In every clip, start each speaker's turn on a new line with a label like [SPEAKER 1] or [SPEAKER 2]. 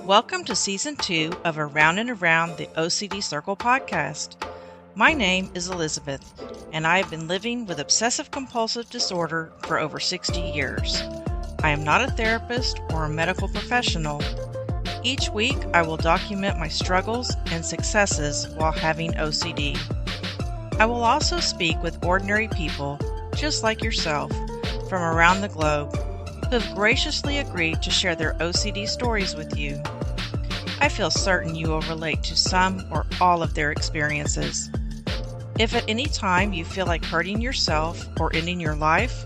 [SPEAKER 1] Welcome to Season 2 of Around and Around the OCD Circle podcast. My name is Elizabeth, and I have been living with obsessive-compulsive disorder for over 60 years. I am not a therapist or a medical professional. Each week, I will document my struggles and successes while having OCD. I will also speak with ordinary people, just like yourself, from around the globe, who have graciously agreed to share their OCD stories with you. I feel certain you will relate to some or all of their experiences. If at any time you feel like hurting yourself or ending your life,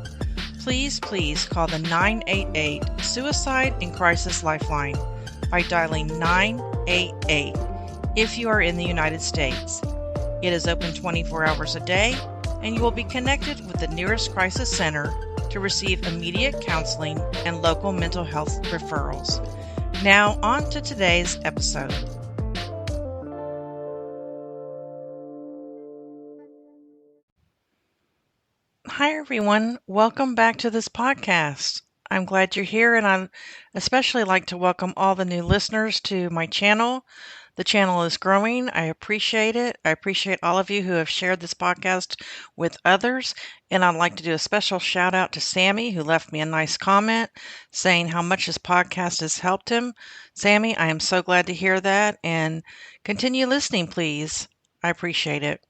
[SPEAKER 1] please call the 988 Suicide and Crisis Lifeline by dialing 988 if you are in the United States. It is open 24 hours a day, and you will be connected with the nearest crisis center to receive immediate counseling and local mental health referrals. Now, on to today's episode. Hi, everyone. Welcome back to this podcast. I'm glad you're here, and I'd especially like to welcome all the new listeners to my channel. The channel is growing. I appreciate it. I appreciate all of you who have shared this podcast with others. And I'd like to do a special shout out to Sammy, who left me a nice comment saying how much this podcast has helped him. Sammy, I am so glad to hear that. And continue listening, please. I appreciate it.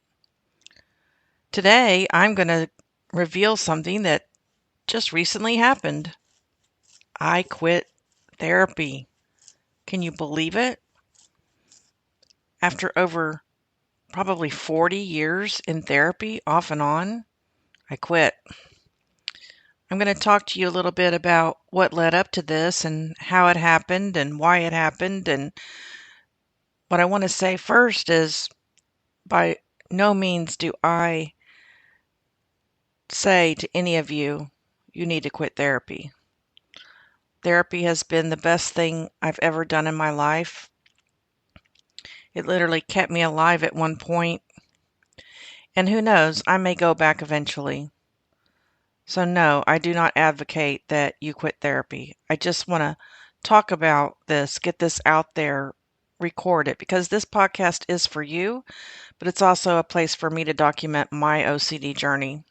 [SPEAKER 1] Today, I'm going to reveal something that just recently happened. I quit therapy. Can you believe it? After over probably 40 years in therapy, off and on, I quit. I'm going to talk to you a little bit about what led up to this and how it happened and why it happened. And what I want to say first is, by no means do I say to any of you, you need to quit therapy. Therapy has been the best thing I've ever done in my life. It literally kept me alive at one point. And who knows, I may go back eventually. So no, I do not advocate that you quit therapy. I just want to talk about this, get this out there, record it, because this podcast is for you, but it's also a place for me to document my OCD journey.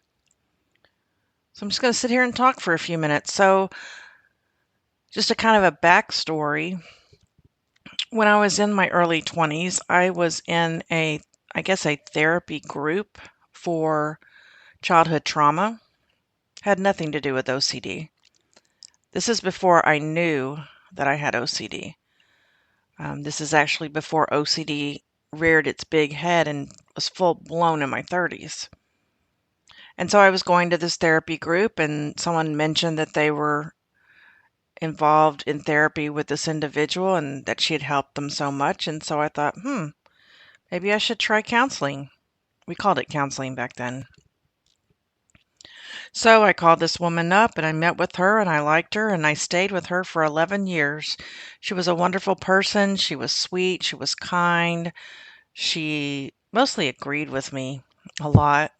[SPEAKER 1] So I'm just going to sit here and talk for a few minutes. So just a kind of a backstory. When I was in my early 20s, I was in a therapy group for childhood trauma. Had nothing to do with OCD. This is before I knew that I had OCD. This is actually before OCD reared its big head and was full blown in my 30s. And so I was going to this therapy group, and someone mentioned that they were involved in therapy with this individual and that she had helped them so much. And so I thought, maybe I should try counseling. We called it counseling back then. So I called this woman up and I met with her and I liked her and I stayed with her for 11 years. She was a wonderful person. She was sweet. She was kind. She mostly agreed with me a lot.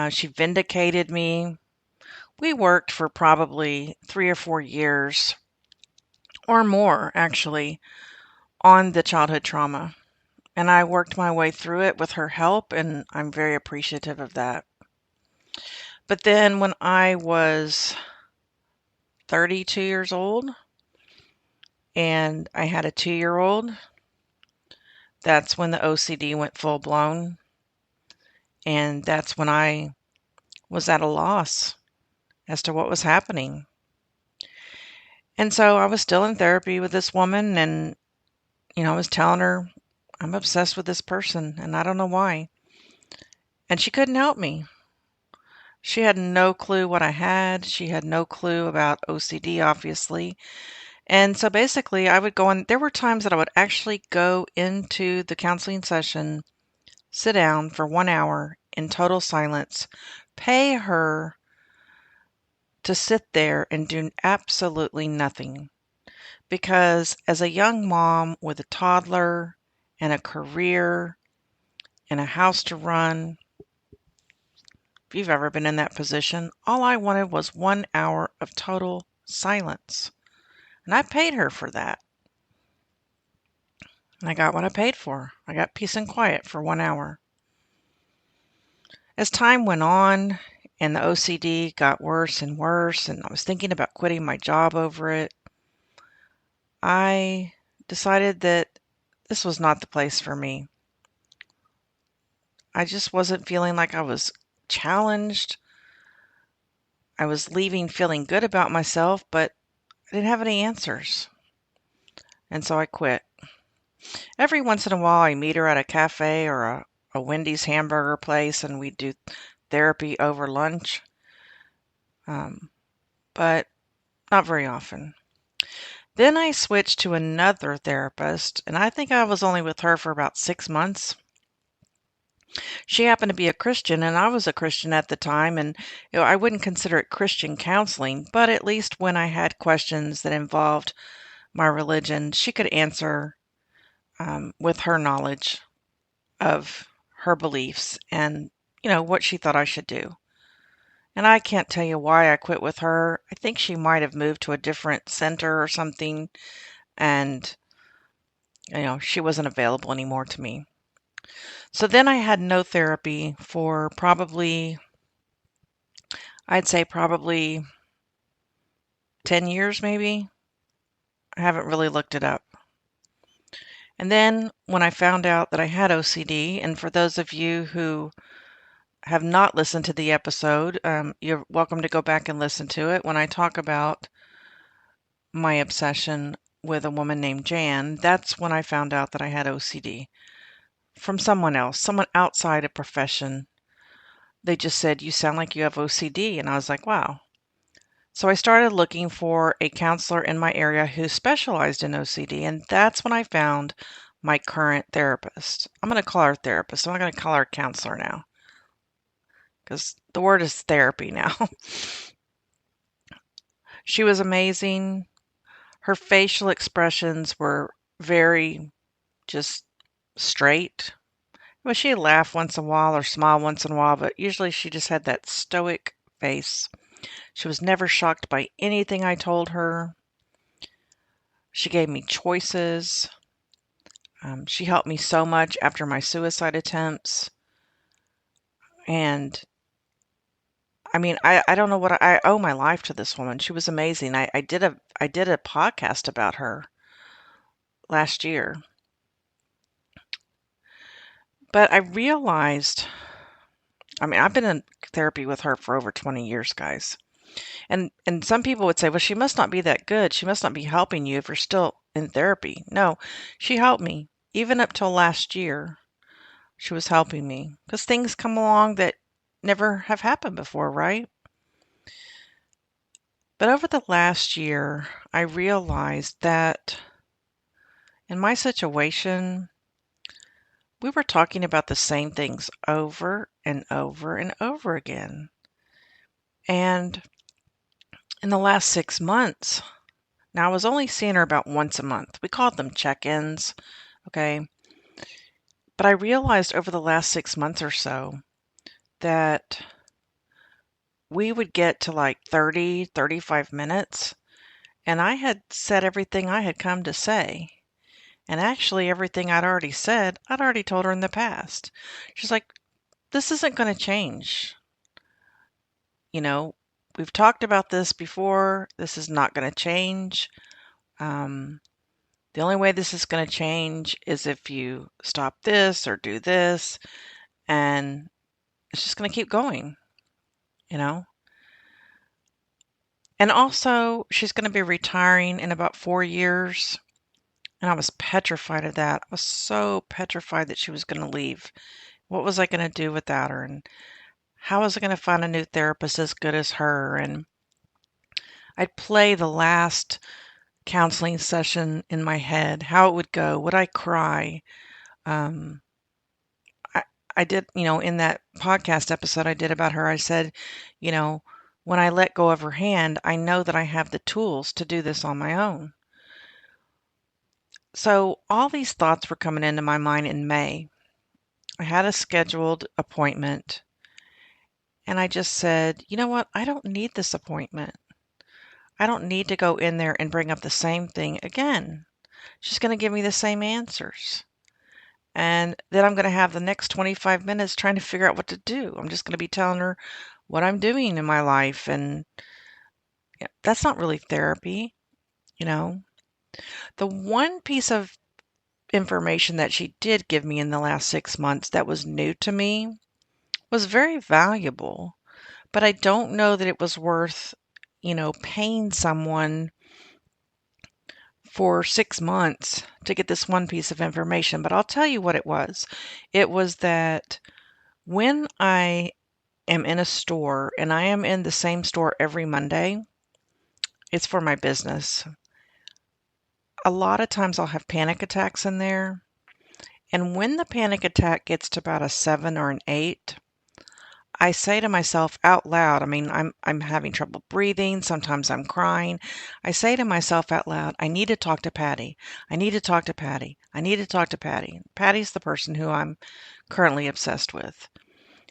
[SPEAKER 1] She vindicated me. We worked for probably 3 or 4 years or more, actually, on the childhood trauma. And I worked my way through it with her help, and I'm very appreciative of that. But then when I was 32 years old and I had a 2-year-old, that's when the OCD went full blown. And that's when I was at a loss as to what was happening. And so I was still in therapy with this woman, and, I was telling her, I'm obsessed with this person, and I don't know why. And she couldn't help me. She had no clue what I had. She had no clue about OCD, obviously. And so basically, I would go in. There were times that I would actually go into the counseling session, sit down for 1 hour in total silence, pay her to sit there and do absolutely nothing. Because as a young mom with a toddler and a career and a house to run, if you've ever been in that position, all I wanted was 1 hour of total silence. And I paid her for that. I got what I paid for. I got peace and quiet for 1 hour. As time went on and the OCD got worse and worse, and I was thinking about quitting my job over it, I decided that this was not the place for me. I just wasn't feeling like I was challenged. I was leaving feeling good about myself, but I didn't have any answers. And so I quit. Every once in a while, I meet her at a cafe or a Wendy's hamburger place, and we do therapy over lunch, but not very often. Then I switched to another therapist, and I think I was only with her for about 6 months. She happened to be a Christian, and I was a Christian at the time, and I wouldn't consider it Christian counseling, but at least when I had questions that involved my religion, she could answer with her knowledge of her beliefs and, what she thought I should do. And I can't tell you why I quit with her. I think she might have moved to a different center or something, and, she wasn't available anymore to me. So then I had no therapy for I'd say probably 10 years maybe. I haven't really looked it up. And then when I found out that I had OCD, and for those of you who have not listened to the episode, you're welcome to go back and listen to it. When I talk about my obsession with a woman named Jan, that's when I found out that I had OCD from someone else, someone outside a profession. They just said, "You sound like you have OCD." And I was like, wow. So I started looking for a counselor in my area who specialized in OCD, and that's when I found my current therapist. I'm going to call her therapist. I'm not going to call her counselor now because the word is therapy now. She was amazing. Her facial expressions were very just straight. Well, she'd laugh once in a while or smile once in a while, but usually she just had that stoic face. She was never shocked by anything I told her. She gave me choices. She helped me so much after my suicide attempts. And I mean, I don't know what I owe my life to this woman. She was amazing. I did a podcast about her last year. But I realized, I've been in therapy with her for over 20 years, guys. And some people would say, well, she must not be that good. She must not be helping you if you're still in therapy. No, she helped me. Even up till last year, she was helping me. Because things come along that never have happened before, right? But over the last year, I realized that in my situation, we were talking about the same things over and over and over again. And in the last 6 months, now I was only seeing her about once a month. We called them check-ins, okay? But I realized over the last 6 months or so that we would get to like 30, 35 minutes, and I had said everything I had come to say. And actually, everything I'd already said, I'd already told her in the past. She's like, this isn't going to change. We've talked about this before. This is not going to change. The only way this is going to change is if you stop this or do this. And it's just going to keep going, And also, she's going to be retiring in about 4 years. And I was petrified of that. I was so petrified that she was going to leave. What was I going to do without her? And how was I going to find a new therapist as good as her? And I'd play the last counseling session in my head, how it would go. Would I cry? I did, in that podcast episode I did about her, I said, when I let go of her hand, I know that I have the tools to do this on my own. So all these thoughts were coming into my mind in May. I had a scheduled appointment, and I just said, you know what? I don't need this appointment. I don't need to go in there and bring up the same thing again. She's going to give me the same answers. And then I'm going to have the next 25 minutes trying to figure out what to do. I'm just going to be telling her what I'm doing in my life. And that's not really therapy, you know. The one piece of information that she did give me in the last 6 months that was new to me was very valuable, but I don't know that it was worth, paying someone for 6 months to get this one piece of information. But I'll tell you what it was. It was that when I am in a store, and I am in the same store every Monday, it's for my business. A lot of times I'll have panic attacks in there. And when the panic attack gets to about a 7 or an 8, I say to myself out loud, I mean, I'm having trouble breathing, sometimes I'm crying. I say to myself out loud, I need to talk to Patty. I need to talk to Patty. I need to talk to Patty. Patty's the person who I'm currently obsessed with.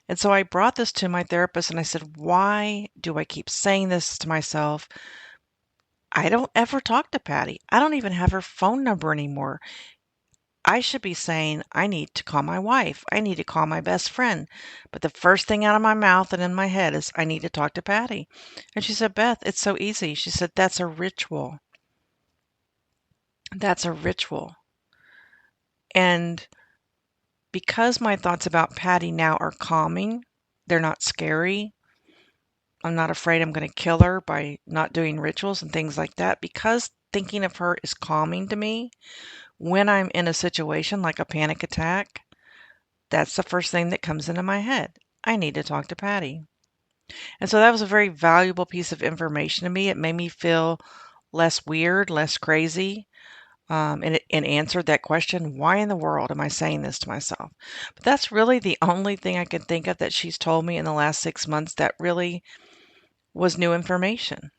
[SPEAKER 1] And so I brought this to my therapist and I said, why do I keep saying this to myself? I don't ever talk to Patty. I don't even have her phone number anymore. I should be saying, I need to call my wife. I need to call my best friend. But the first thing out of my mouth and in my head is, I need to talk to Patty. And she said, Beth, it's so easy. She said, that's a ritual. That's a ritual. And because my thoughts about Patty now are calming, they're not scary. I'm not afraid I'm going to kill her by not doing rituals and things like that. Because thinking of her is calming to me, when I'm in a situation like a panic attack, that's the first thing that comes into my head. I need to talk to Patty. And so that was a very valuable piece of information to me. It made me feel less weird, less crazy, and answered that question, why in the world am I saying this to myself? But that's really the only thing I can think of that she's told me in the last 6 months that really was new information.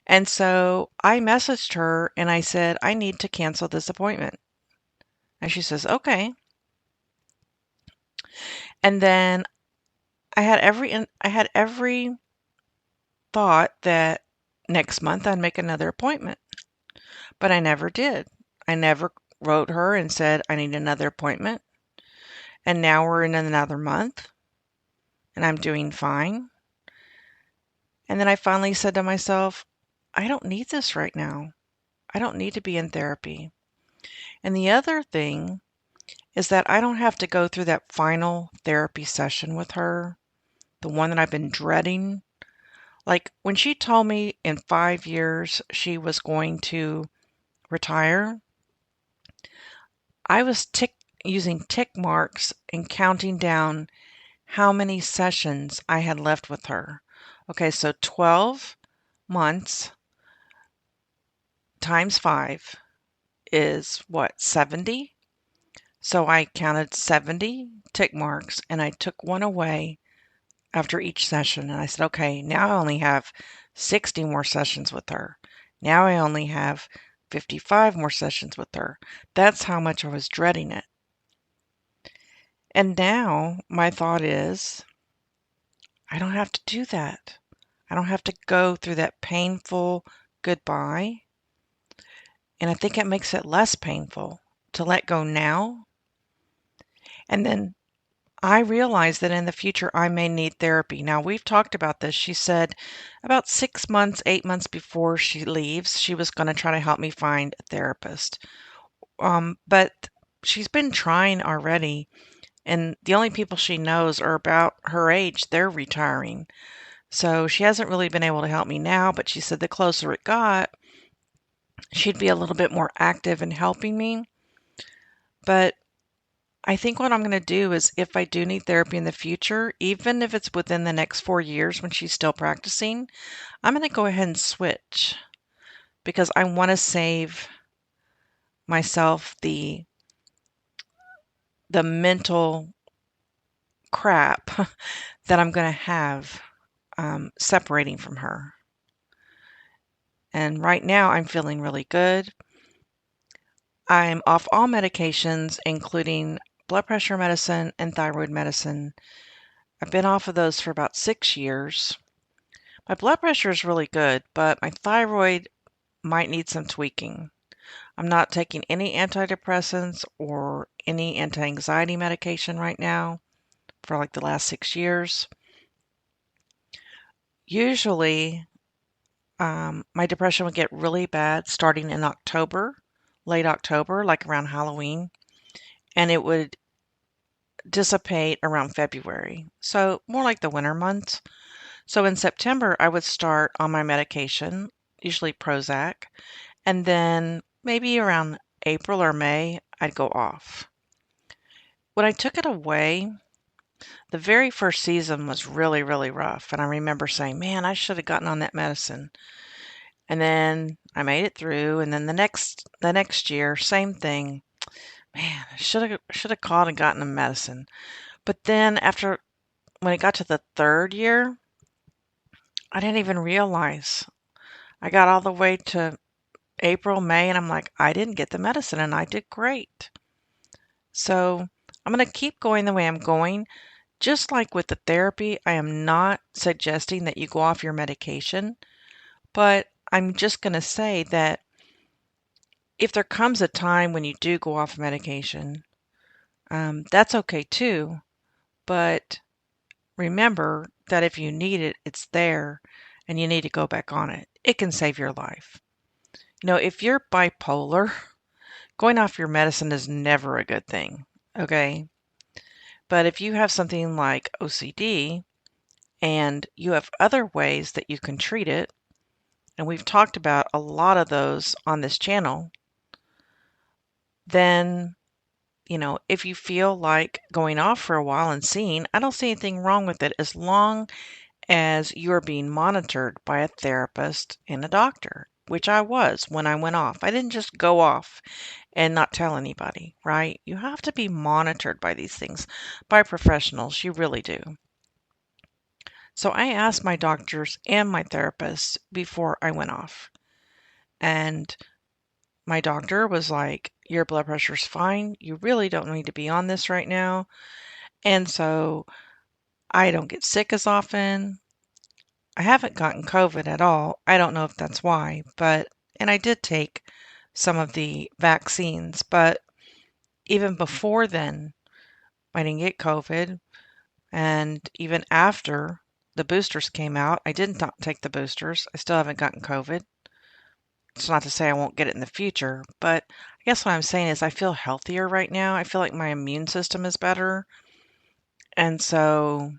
[SPEAKER 1] And so I messaged her and I said, I need to cancel this appointment. And she says, okay. And then I had every thought that next month I'd make another appointment, but I never did. I never wrote her and said, I need another appointment. And now we're in another month and I'm doing fine. And then I finally said to myself, I don't need this right now. I don't need to be in therapy. And the other thing is that I don't have to go through that final therapy session with her, the one that I've been dreading. Like when she told me in 5 years she was going to retire, I was using tick marks and counting down how many sessions I had left with her. Okay, so 12 months times 5 is what, 70? So I counted 70 tick marks and I took one away after each session. And I said, okay, now I only have 60 more sessions with her. Now I only have 55 more sessions with her. That's how much I was dreading it. And now my thought is, I don't have to do that. I don't have to go through that painful goodbye. And I think it makes it less painful to let go now. And then I realize that in the future I may need therapy. Now, we've talked about this. She said about 6 months, 8 months before she leaves, she was going to try to help me find a therapist. But she's been trying already. And the only people she knows are about her age. They're retiring. So she hasn't really been able to help me now, but she said the closer it got, she'd be a little bit more active in helping me. But I think what I'm going to do is if I do need therapy in the future, even if it's within the next 4 years when she's still practicing, I'm going to go ahead and switch because I want to save myself the mental crap that I'm going to have separating from her. And right now I'm feeling really good. I'm off all medications, including blood pressure medicine and thyroid medicine. I've been off of those for about 6 years. My blood pressure is really good, but my thyroid might need some tweaking. I'm not taking any antidepressants or any anti-anxiety medication right now for like the last 6 years. Usually, my depression would get really bad starting in October, late October, like around Halloween, and it would dissipate around February. So more like the winter months. So in September, I would start on my medication, usually Prozac, and then maybe around April or May, I'd go off. When I took it away, the very first season was really, really rough. And I remember saying, man, I should have gotten on that medicine. And then I made it through. And then the next year, same thing. Man, I should have called and gotten a medicine. But then when it got to the third year, I didn't even realize. I got all the way to April, May, and I'm like, I didn't get the medicine and I did great. So I'm going to keep going the way I'm going. Just like with the therapy, I am not suggesting that you go off your medication, but I'm just going to say that if there comes a time when you do go off medication, that's okay too. But remember that if you need it, it's there and you need to go back on it. It can save your life. If you're bipolar, going off your medicine is never a good thing, okay? But if you have something like OCD and you have other ways that you can treat it, and we've talked about a lot of those on this channel, then, if you feel like going off for a while and seeing, I don't see anything wrong with it as long as you're being monitored by a therapist and a doctor, which I was when I went off. I didn't just go off and not tell anybody, right? You have to be monitored by these things, by professionals. You really do. So I asked my doctors and my therapist before I went off. And my doctor was like, your blood pressure's fine. You really don't need to be on this right now. And so I don't get sick as often. I haven't gotten COVID at all. I don't know if that's why, and I did take some of the vaccines, but even before then, I didn't get COVID. And even after the boosters came out, I didn't take the boosters. I still haven't gotten COVID. It's not to say I won't get it in the future, but I guess what I'm saying is I feel healthier right now. I feel like my immune system is better. And so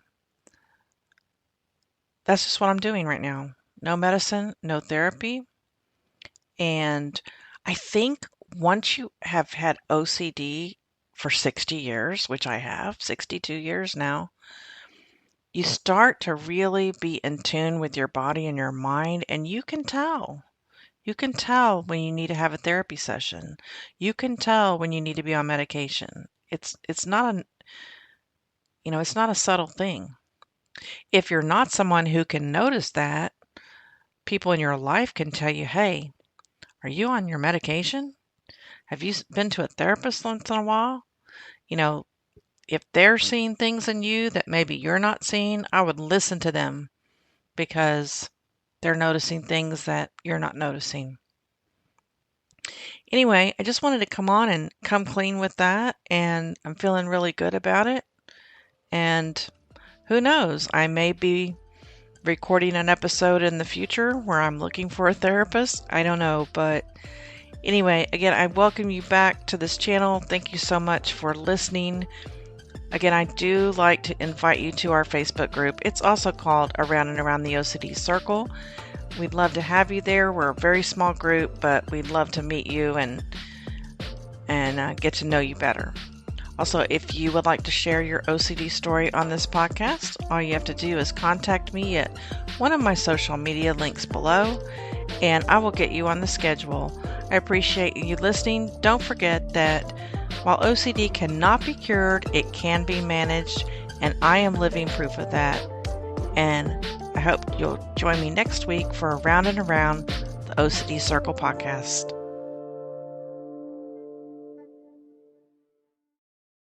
[SPEAKER 1] that's just what I'm doing right now. No medicine, no therapy. And I think once you have had OCD for 60 years, which I have, 62 years now, you start to really be in tune with your body and your mind, and you can tell. You can tell when you need to have a therapy session. You can tell when you need to be on medication. It's not it's not a subtle thing. If you're not someone who can notice that, people in your life can tell you, hey, are you on your medication? Have you been to a therapist once in a while? If they're seeing things in you that maybe you're not seeing, I would listen to them because they're noticing things that you're not noticing. Anyway, I just wanted to come on and come clean with that, and I'm feeling really good about it. And who knows, I may be recording an episode in the future where I'm looking for a therapist. I don't know, but anyway, again, I welcome you back to this channel. Thank you so much for listening. Again, I do like to invite you to our Facebook group. It's also called Around and Around the OCD Circle. We'd love to have you there. We're a very small group, but we'd love to meet you and get to know you better. Also, if you would like to share your OCD story on this podcast, all you have to do is contact me at one of my social media links below, and I will get you on the schedule. I appreciate you listening. Don't forget that while OCD cannot be cured, it can be managed, and I am living proof of that. And I hope you'll join me next week for Around and Around the OCD Circle podcast.